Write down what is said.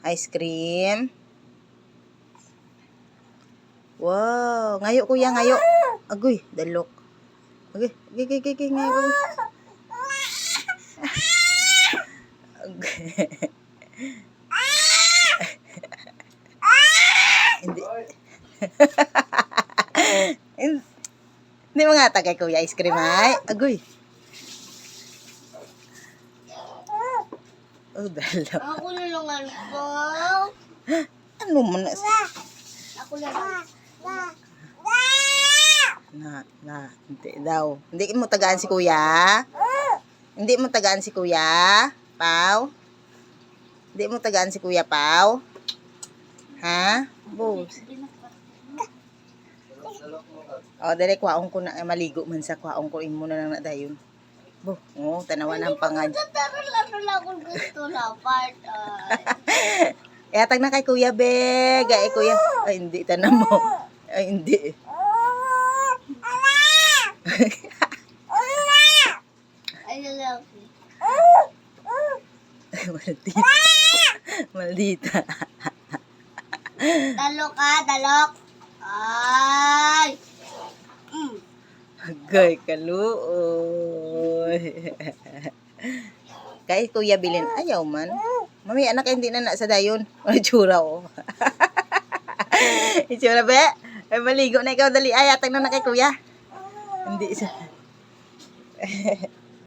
Ice cream. Wow. Ngayo kuya, ngayo. Agoy, dalok. Okay, ngayo. Hindi. Hindi mo nga tagay kuya ice cream ay. Agoy. Oh, dalok. Ako na lang po. Ano mo na? Ako na lang. Hindi daw. Hindi mo tagaan si kuya? Hindi mo tagaan si kuya? Pau? Hindi mo tagaan si kuya, Pau? Ha? Boss. O, dali, kwaong ko na. Maligo man sa kwaong ko. Imo na lang na dayon. Bo, oh, tanawan ang pangad. Laro lang kung gusto na part. Tag na kay kuya, be. Gaya kuya. Ay, hindi. Tanam mo. Ay, hindi. Ay, lang. Maldita. Maldita. Dalok ka, dalok. Ay. Agay, kaluoy. Kay kuya bilin, ayaw man. Mami, anak, hindi na sa dayon. Ay, tsura ko. Itsura be? Ay, maligo na ikaw, dali. Ay, atag na kay kuya. Hindi siya.